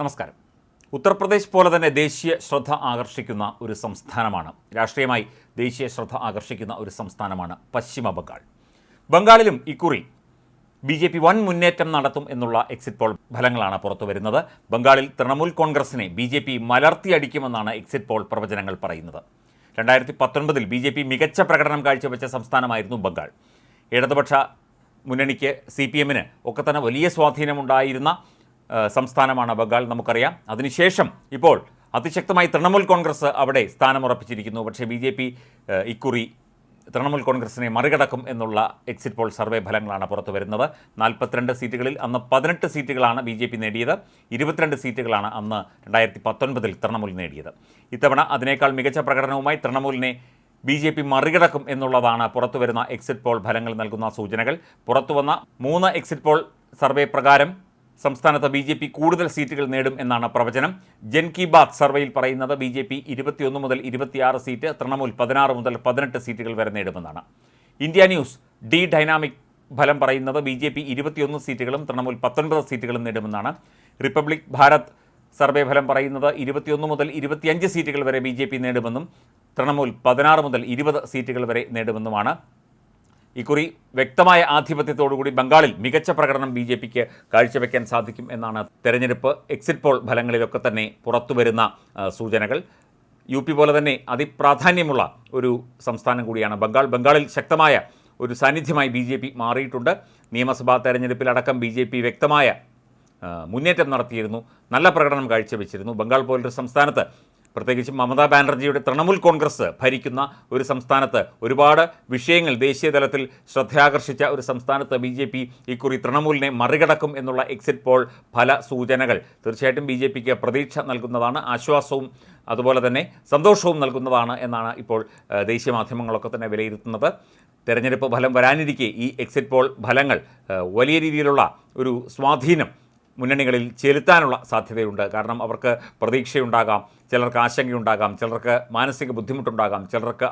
നമസ്കാരം. ഉത്തർപ്രദേശ് പോലെ തന്നെ ദേശീയ ശ്രദ്ധ ആകർഷിക്കുന്ന ഒരു സംസ്ഥാനമാണ്, രാഷ്ട്രീയമായി ദേശീയ ശ്രദ്ധ ആകർഷിക്കുന്ന ഒരു സംസ്ഥാനമാണ് പശ്ചിമ ബംഗാൾ. ബംഗാളിലും ഇക്കുറി BJP വൻ മുന്നേറ്റം നടത്തും എന്നുള്ള എക്സിറ്റ് പോൾ ഫലങ്ങളാണ് പുറത്തു വരുന്നത്. ബംഗാളിൽ തൃണമൂൽ കോൺഗ്രസിനെ BJP മലർത്തിയടിക്കുമെന്നാണ് എക്സിറ്റ് പോൾ പ്രവചനങ്ങൾ പറയുന്നത്. 2019 BJP മികച്ച പ്രകടനം കാഴ്ചവെച്ച സംസ്ഥാനമായിരുന്നു ബംഗാൾ. ഇടതുപക്ഷ മുന്നണിക്ക് CPM-ന് ഒക്കെ തന്നെ വലിയ സ്വാധീനമുണ്ടായിരുന്ന സംസ്ഥാനമാണ് ബംഗാൾ, നമുക്കറിയാം. അതിനുശേഷം ഇപ്പോൾ അതിശക്തമായി തൃണമൂൽ കോൺഗ്രസ് അവിടെ സ്ഥാനമുറപ്പിച്ചിരിക്കുന്നു. പക്ഷേ BJP ഇക്കുറി തൃണമൂൽ കോൺഗ്രസിനെ മറികടക്കും എന്നുള്ള എക്സിറ്റ് പോൾ സർവേ ഫലങ്ങളാണ് പുറത്തു വരുന്നത്. 42 സീറ്റുകളിൽ അന്ന് 18 സീറ്റുകളാണ് BJP നേടിയത്. 22 സീറ്റുകളാണ് അന്ന് 2019 തൃണമൂൽ നേടിയത്. ഇത്തവണ അതിനേക്കാൾ മികച്ച പ്രകടനവുമായി തൃണമൂലിനെ BJP മറികടക്കും എന്നുള്ളതാണ് പുറത്തുവരുന്ന എക്സിറ്റ് പോൾ ഫലങ്ങൾ നൽകുന്ന സൂചനകൾ. പുറത്തുവന്ന 3 എക്സിറ്റ് പോൾ സർവേ പ്രകാരം സംസ്ഥാനത്ത് BJP കൂടുതൽ സീറ്റുകൾ നേടും എന്നാണ് പ്രവചനം. ജൻ കി ബാത്ത് സർവേയിൽ പറയുന്നത് BJP 21 മുതൽ 26 സീറ്റ്, തൃണമൂൽ 16 മുതൽ 18 സീറ്റുകൾ വരെ നേടുമെന്നാണ്. ഇന്ത്യ ന്യൂസ് ഡി ഡൈനാമിക് ഫലം പറയുന്നത് BJP 21 സീറ്റുകളും തൃണമൂൽ 19 സീറ്റുകളും നേടുമെന്നാണ്. റിപ്പബ്ലിക് ഭാരത് സർവേ ഫലം പറയുന്നത് 21 മുതൽ 25 സീറ്റുകൾ വരെ BJP നേടുമെന്നും തൃണമൂൽ 16 മുതൽ 20 സീറ്റുകൾ വരെ നേടുമെന്നുമാണ്. ഇക്കുറി വ്യക്തമായ ആധിപത്യത്തോടുകൂടി ബംഗാളിൽ മികച്ച പ്രകടനം BJPക്ക് കാഴ്ചവെക്കാൻ സാധിക്കും എന്നാണ് തെരഞ്ഞെടുപ്പ് എക്സിറ്റ് പോൾ ഫലങ്ങളിലൊക്കെ തന്നെ പുറത്തുവരുന്ന സൂചനകൾ. UP പോലെ തന്നെ അതിപ്രാധാന്യമുള്ള ഒരു സംസ്ഥാനം കൂടിയാണ് ബംഗാൾ. ബംഗാളിൽ ശക്തമായ ഒരു സാന്നിധ്യമായി BJP മാറിയിട്ടുണ്ട്. നിയമസഭാ തെരഞ്ഞെടുപ്പിലടക്കം BJP വ്യക്തമായ മുന്നേറ്റം നടത്തിയിരുന്നു, നല്ല പ്രകടനം കാഴ്ചവെച്ചിരുന്നു. ബംഗാൾ പോലൊരു സംസ്ഥാനത്ത്, പ്രത്യേകിച്ചും മമതാ ബാനർജിയുടെ തൃണമൂൽ കോൺഗ്രസ് ഭരിക്കുന്ന ഒരു സംസ്ഥാനത്ത്, ഒരുപാട് വിഷയങ്ങൾ ദേശീയ തലത്തിൽ ശ്രദ്ധയാകർഷിച്ച ഒരു സംസ്ഥാനത്ത് BJP ഇക്കുറി തൃണമൂലിനെ മറികടക്കും എന്നുള്ള എക്സിറ്റ് പോൾ ഫല സൂചനകൾ തീർച്ചയായിട്ടും BJPക്ക് പ്രതീക്ഷ നൽകുന്നതാണ്, ആശ്വാസവും അതുപോലെ തന്നെ സന്തോഷവും നൽകുന്നതാണ് എന്നാണ് ഇപ്പോൾ ദേശീയ മാധ്യമങ്ങളൊക്കെ തന്നെ വിലയിരുത്തുന്നത്. തെരഞ്ഞെടുപ്പ് ഫലം വരാനിരിക്കെ ഈ എക്സിറ്റ് പോൾ ഫലങ്ങൾ വലിയ രീതിയിലുള്ള ഒരു സ്വാധീനം മുന്നണികളിൽ ചെലുത്താനുള്ള സാധ്യതയുണ്ട്. കാരണം അവർക്ക് പ്രതീക്ഷയുണ്ടാകാം, ചിലർക്ക് ആശങ്കയുണ്ടാകാം, ചിലർക്ക് മാനസിക ബുദ്ധിമുട്ടുണ്ടാകാം, ചിലർക്ക്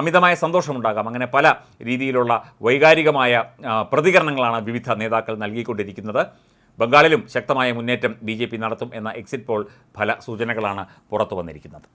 അമിതമായ സന്തോഷമുണ്ടാകാം. അങ്ങനെ പല രീതിയിലുള്ള വൈകാരികമായ പ്രതികരണങ്ങളാണ് വിവിധ നേതാക്കൾ നൽകിക്കൊണ്ടിരിക്കുന്നത്. ബംഗാളിലും ശക്തമായ മുന്നേറ്റം BJP നടത്തും എന്ന എക്സിറ്റ് പോൾ ഫല സൂചനകളാണ് പുറത്തു വന്നിരിക്കുന്നത്.